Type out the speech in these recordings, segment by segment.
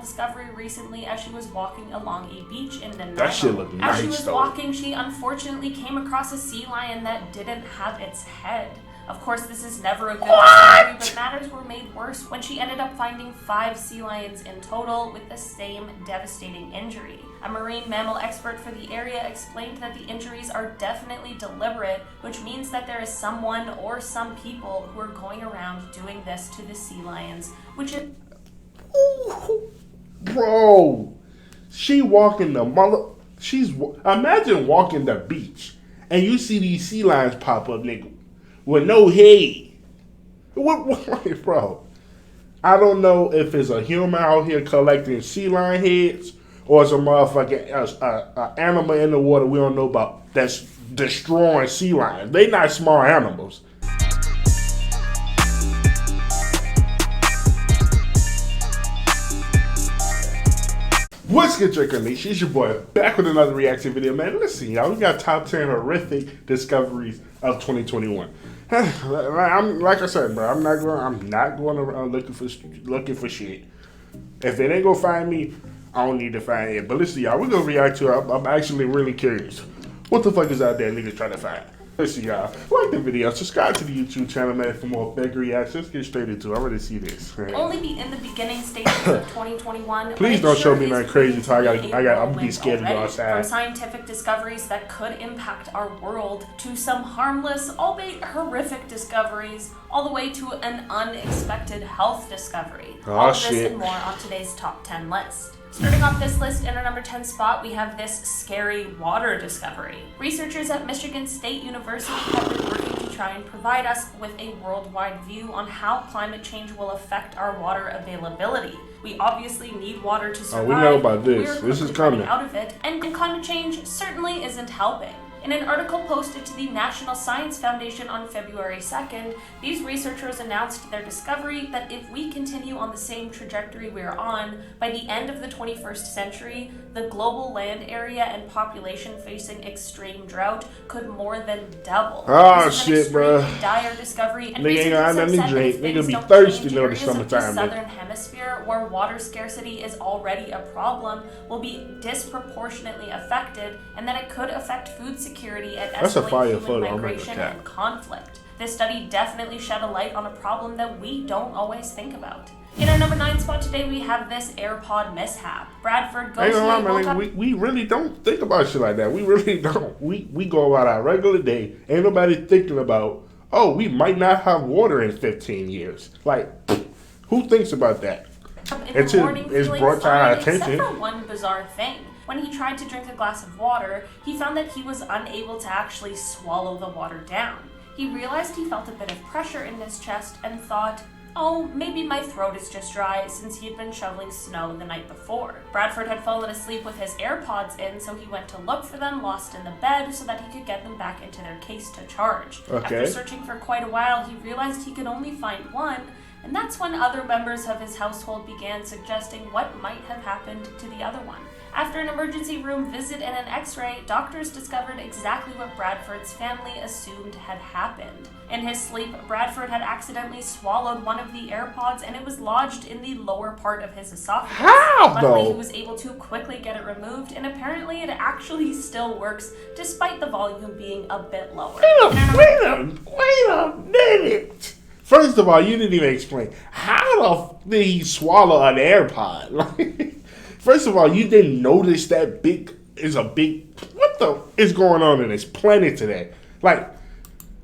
discovery recently as she was walking along a beach in the Nile. That shit looked nice, As she was though. walking, she unfortunately came across a sea lion that didn't have its head. Of course, this is never a good discovery, but matters were made worse when she ended up finding 5 sea lions in total with the same devastating injury. A marine mammal expert for the area explained that the injuries are definitely deliberate, which means that there is someone or some people who are going around doing this to the sea lions, which is... Ooh, bro, she walking the mother. Imagine walking the beach and you see these sea lions pop up, nigga, with no head. What, bro? I don't know if it's a human out here collecting sea lion heads or it's a motherfucking animal in the water we don't know about that's destroying sea lions. They not small animals. What's good, Draco Nation? It's your boy back with another reaction video, man. Listen, y'all, we got top 10 horrific discoveries of 2021. Like I said, bro, I'm not going around looking for shit. If it ain't gonna find me, I don't need to find it. But listen, y'all, we're gonna react to it. I'm actually really curious. What the fuck is out there niggas trying to find? Listen, y'all, like the video, subscribe to the YouTube channel, man, for more big reactions. Let's get straight into it. I already see this. Man. Only be in the beginning stages of 2021. Please don't show me nothing crazy, so I'm gonna be scared to go From outside. scientific discoveries that could impact our world, to some harmless, albeit horrific discoveries, all the way to an unexpected health discovery. All of this and more on today's top 10 list. Starting off this list, in our number 10 spot, we have this scary water discovery. Researchers at Michigan State University have been working to try and provide us with a worldwide view on how climate change will affect our water availability. We obviously need water to survive. We know about this. We're This is coming. out of it, and climate change certainly isn't helping. In an article posted to the National Science Foundation on February 2nd, these researchers announced their discovery that if we continue on the same trajectory we're on, by the end of the 21st century, the global land area and population facing extreme drought could more than double. This is an extremely dire discovery, and researchers have said that if things don't change, areas of the southern hemisphere where water scarcity is already a problem will be disproportionately affected, and that it could affect food security and escalate human migration and conflict. This study definitely shed a light on a problem that we don't always think about. In our number 9 spot today, we have this AirPod mishap. Bradford goes we really don't think about shit like that. We really don't. We go about our regular day. Ain't nobody thinking about, oh, we might not have water in 15 years. Like, who thinks about that? It's brought to our attention. Except for one bizarre thing. When he tried to drink a glass of water, he found that he was unable to actually swallow the water down. He realized he felt a bit of pressure in his chest and thought, oh, maybe my throat is just dry, since he had been shoveling snow the night before. Bradford had fallen asleep with his AirPods in, so he went to look for them lost in the bed so that he could get them back into their case to charge. After searching for quite a while, he realized he could only find one, and that's when other members of his household began suggesting what might have happened to the other one. After an emergency room visit and an x-ray, doctors discovered exactly what Bradford's family assumed had happened. In his sleep, Bradford had accidentally swallowed one of the AirPods and it was lodged in the lower part of his esophagus. How, Luckily, he was able to quickly get it removed, and apparently it actually still works, despite the volume being a bit lower. Wait a minute! First of all, you didn't even explain. How the did he swallow an AirPod? First of all, you didn't notice that what the is going on in this planet today?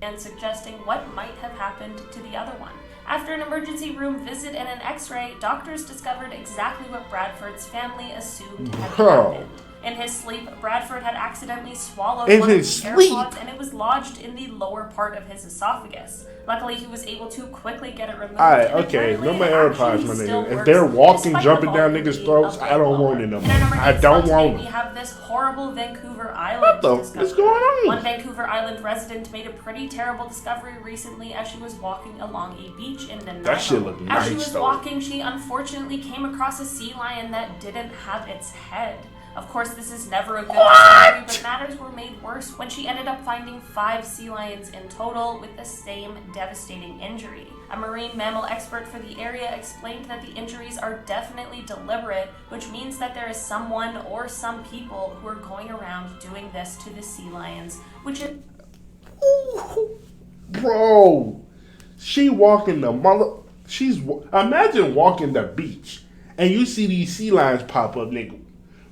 And suggesting what might have happened to the other one. After an emergency room visit and an x-ray, doctors discovered exactly what Bradford's family assumed had happened. In his sleep, Bradford had accidentally swallowed one of his AirPods and it was lodged in the lower part of his esophagus. Luckily, he was able to quickly get it removed. Alright, okay, no more AirPods, my nigga. If they're walking, jumping down niggas' throats, I don't want it no more. I don't want it. We have this horrible Vancouver Island discovery. What's going on? One Vancouver Island resident made a pretty terrible discovery recently as she was walking along a beach in the Nile. That shit looked nice, As she was walking, she unfortunately came across a sea lion that didn't have its head. Of course, this is never a good discovery, but matters were made worse when she ended up finding 5 sea lions in total with the same devastating injury. A marine mammal expert for the area explained that the injuries are definitely deliberate, which means that there is someone or some people who are going around doing this to the sea lions, which is... Bro, she walking the mother... Imagine walking the beach and you see these sea lions pop up, nigga,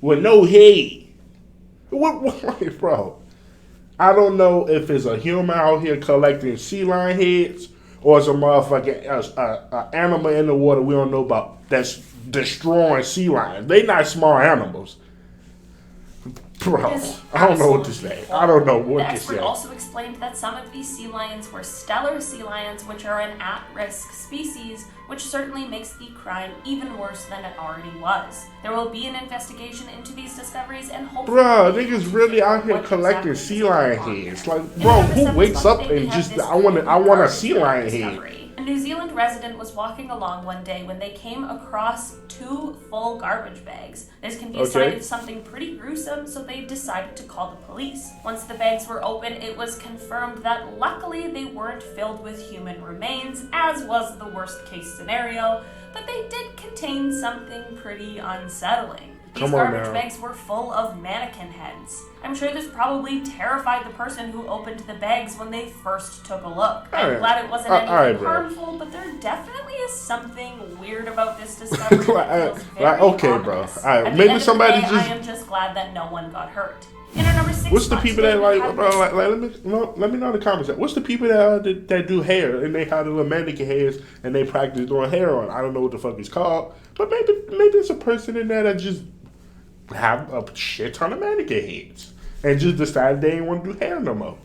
with no head. What, bro? I don't know if it's a human out here collecting sea lion heads or it's a motherfucking animal in the water we don't know about that's destroying sea lions. They not small animals. Bro, I don't know what to say. I don't know what to say. The expert also explained that some of these sea lions were Steller sea lions, which are an at-risk species, which certainly makes the crime even worse than it already was. There will be an investigation into these discoveries and hopefully... Bro, niggas really out here collecting sea lion heads. Like, bro, who wakes up and just, I want a sea lion head? A New Zealand resident was walking along one day when they came across 2 full garbage bags. This can be a sign of something pretty gruesome, so they decided to call the police. Once the bags were open, it was confirmed that luckily they weren't filled with human remains, as was the worst case scenario, but they did contain something pretty unsettling. These garbage bags were full of mannequin heads. I'm sure this probably terrified the person who opened the bags when they first took a look. I'm glad it wasn't anything harmful, but there definitely is something weird about this discovery that feels very ominous. Maybe somebody just... I am just glad that no one got hurt. In our number 6 What's the people that let me know in the comments. What's the people that do hair and they have the little mannequin hairs and they practice doing hair on? I don't know what the fuck it's called, but maybe it's a person in there that just have a shit ton of mannequin heads and just decided they didn't want to do hair no more.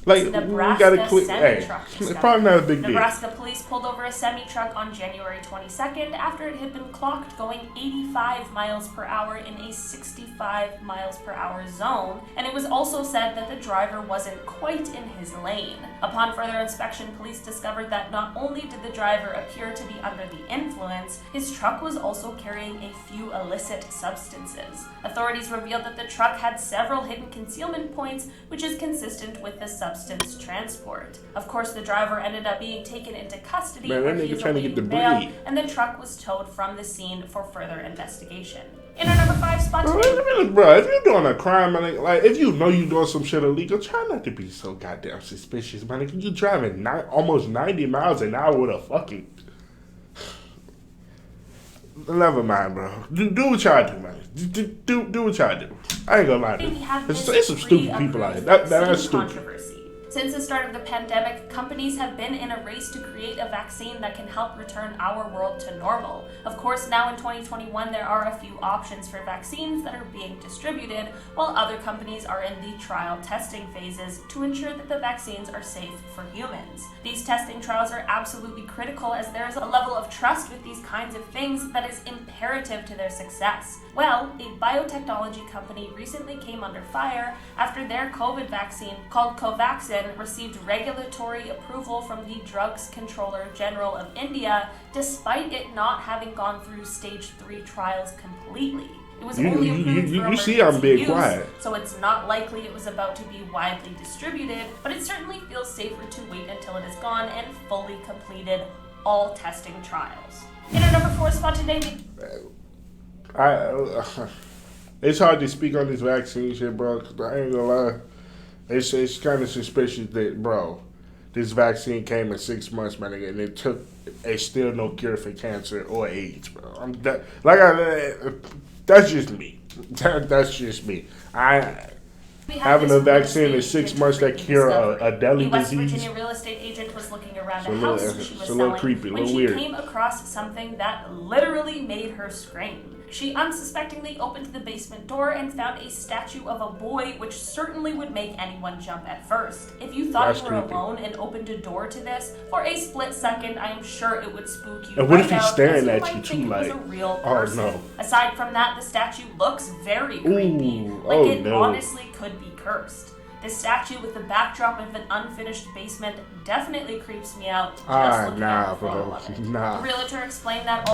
Like, we gotta clear. Hey, it's probably not a big deal. Nebraska police pulled over a semi-truck on January 22nd after it had been clocked going 85 miles per hour in a 65 miles per hour zone, and it was also said that the driver wasn't quite in his lane. Upon further inspection, police discovered that not only did the driver appear to be under the influence, his truck was also carrying a few illicit substances. Authorities revealed that the truck had several hidden concealment points, which is consistent with the substance transport. Of course, the driver ended up being taken into custody where he is awaiting bail, and the truck was towed from the scene for further investigation. In our number 5 spot today... Bro, if you're doing a crime, like, if you know you're doing some shit illegal, try not to be so goddamn suspicious, man. If you're driving almost 90 miles an hour with a fucking... Never mind, bro. Do what y'all do, man. Do what y'all do. I ain't gonna lie to you. There's some stupid people out here. That's stupid. Since the start of the pandemic, companies have been in a race to create a vaccine that can help return our world to normal. Of course, now in 2021, there are a few options for vaccines that are being distributed, while other companies are in the trial testing phases to ensure that the vaccines are safe for humans. These testing trials are absolutely critical as there is a level of trust with these kinds of things that is imperative to their success. Well, a biotechnology company recently came under fire after their COVID vaccine, called Covaxin, received regulatory approval from the Drugs Controller General of India, despite it not having gone through stage 3 trials completely. It was only approved for emergency use, so it's not likely it was about to be widely distributed, but it certainly feels safer to wait until it is gone and fully completed all testing trials. In our number 4 spot today, it's hard to speak on this vaccine shit, bro, because I ain't gonna lie. It's kind of suspicious that, bro, this vaccine came in 6 months, man, and it's still no cure for cancer or AIDS, bro. That's just me. That's just me. Having a vaccine in 6 months that cure a deadly disease. The West Virginia real estate agent was looking around a house she was selling when she came across something that literally made her scream. She unsuspectingly opened the basement door and found a statue of a boy, which certainly would make anyone jump at first. If you thought you were alone and opened a door to this, for a split second, I am sure it would spook you. And what if he's staring at you too, like, oh no. Aside from that, the statue looks very creepy. It honestly could be cursed. This statue with the backdrop of an unfinished basement definitely creeps me out just looking at the photo of it. The realtor explained that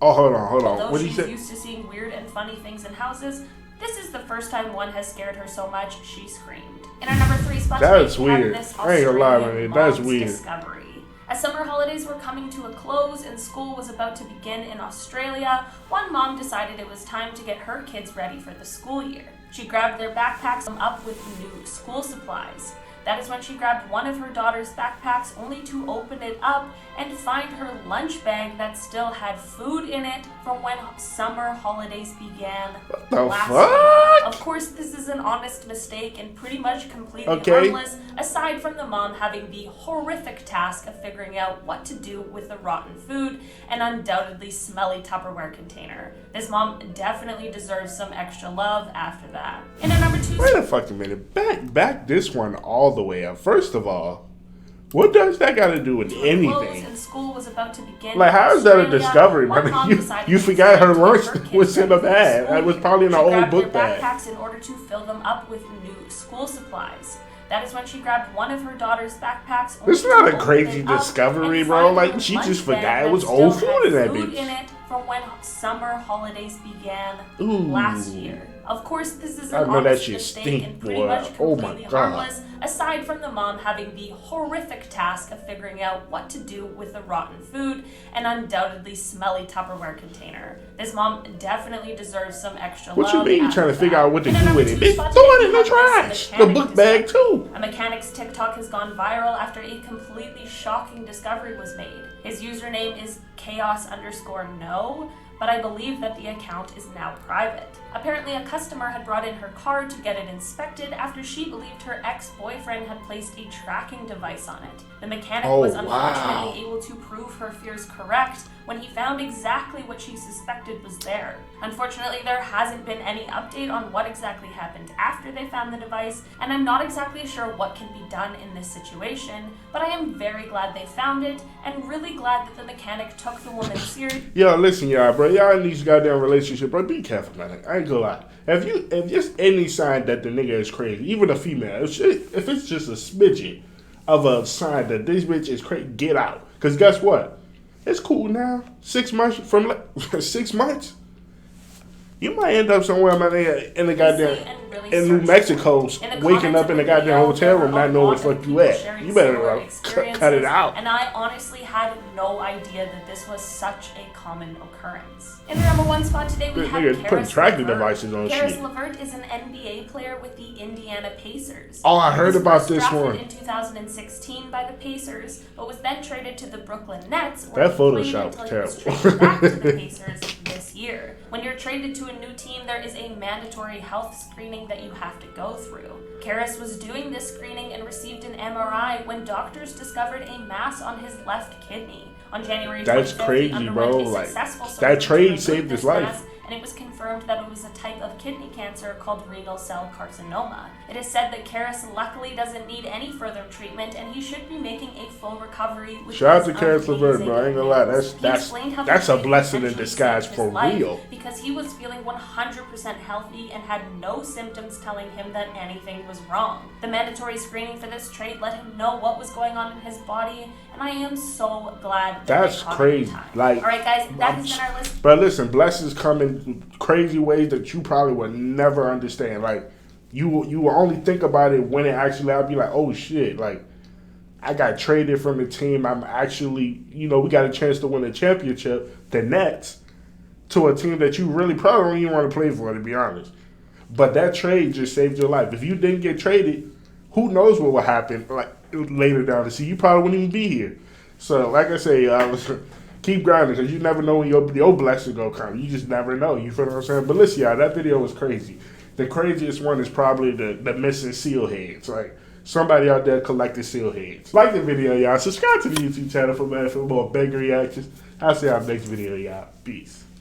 Oh, hold on. Although What did he she's say? used to seeing weird and funny things in houses, this is the first time one has scared her so much she screamed. In our number 3 spot That's today, we have weird. this I ain't gonna lie, Australian man. That's mom's weird. discovery. As summer holidays were coming to a close and school was about to begin in Australia, one mom decided it was time to get her kids ready for the school year. She grabbed their backpacks up with new school supplies. That is when she grabbed one of her daughter's backpacks only to open it up and find her lunch bag that still had food in it from when summer holidays began The last fuck? year. Of course, this is an honest mistake and pretty much completely harmless, aside from the mom having the horrific task of figuring out what to do with the rotten food and undoubtedly smelly Tupperware container. This mom definitely deserves some extra love after that. In our number 2 Wait a fucking minute. Back this one all the way up. First of all, what does that got to do with anything? And school was about to begin. Like, how is that a discovery, One brother? mom You decided forgot her to lunch get her kids was in ready a for the bag. school That was year. probably in an She old grabbed book their bag. backpacks in order to fill them up with new school supplies. That is when she grabbed one of her daughter's backpacks. It's only not to a open crazy it up discovery, and bro. find Like, her she lunch just bag forgot it that was still old food had in that food bitch. in it from when summer holidays began Ooh. last year. Of course, this is I an know that honest shit mistake stink, and pretty boy. much Oh my completely God. harmless, aside from the mom having the horrific task of figuring out what to do with the rotten food and undoubtedly smelly Tupperware container. This mom definitely deserves some extra What love. you mean you after trying to figure that. out what to In our do number with it? 2 Bitch, spot throw today, it we in the have this trash. The mechanic book bag, discovery. too. A mechanic's TikTok has gone viral after a completely shocking discovery was made. His username is chaos_no, but I believe that the account is now private. Apparently, a customer had brought in her car to get it inspected after she believed her ex-boyfriend had placed a tracking device on it. The mechanic was unfortunately able to prove her fears correct when he found exactly what she suspected was there. Unfortunately, there hasn't been any update on what exactly happened after they found the device, and I'm not exactly sure what can be done in this situation, but I am very glad they found it, and really glad that the mechanic took the woman seriously. Yo, listen, y'all, bro. Y'all in these goddamn relationship, bro. Be careful, man. I ain't gonna lie. If there's any sign that the nigga is crazy, even a female, if it's just a smidgen of a sign that this bitch is crazy, get out. Cause guess what? It's cool now. 6 months from 6 months, you might end up somewhere, man, in the goddamn in New Mexico, waking up in the goddamn hotel room, not knowing where the fuck you at. You better cut it out. And I honestly had no idea that this was such a common occurrence. In the number 1 spot today, we have Nigga putting Karis tracking LeVert. devices on Karis shit. LeVert is an NBA player with the Indiana Pacers. Oh, I heard He was about first this drafted one. in 2016 by the Pacers, but was then traded to the Brooklyn Nets. That he played Photoshop until was he was terrible. traded back to the Pacers this year. When you're traded to a new team, there is a mandatory health screening that you have to go through. Karis was doing this screening and received an MRI when doctors discovered a mass on his left kidney. On January 25th, That's crazy, he underwent bro. a Like, successful that surgery to trade remove saved this his life. mass, and it was confirmed that it was a type of kidney cancer called renal cell carcinoma. It is said that Karis luckily doesn't need any further treatment, and he should be making a full recovery. Shout out to Karis LeVert, bro. I ain't gonna lie, that's a blessing in disguise for real. Because he was feeling 100% healthy and had no symptoms telling him that anything was wrong. The mandatory screening for this trade let him know what was going on in his body, and I am so glad that That's they caught crazy. it in time. Like, all right, guys, that has been our list. But listen, blessings come in crazy ways that you probably would never understand. Like, you will only think about it when it actually. I'll be like, oh shit! Like, I got traded from the team. I'm actually, we got a chance to win a championship, the Nets, to a team that you really probably don't even want to play for, to be honest. But that trade just saved your life. If you didn't get traded, who knows what would happen like later down the season? You probably wouldn't even be here. So, like I say, keep grinding because you never know when your blessing go come. You just never know. You feel what I'm saying? But listen, y'all, that video was crazy. The craziest one is probably the missing seal heads. Like, somebody out there collected seal heads. Like the video, y'all. Subscribe to the YouTube channel for more banger reactions. I'll see y'all next video, y'all. Peace.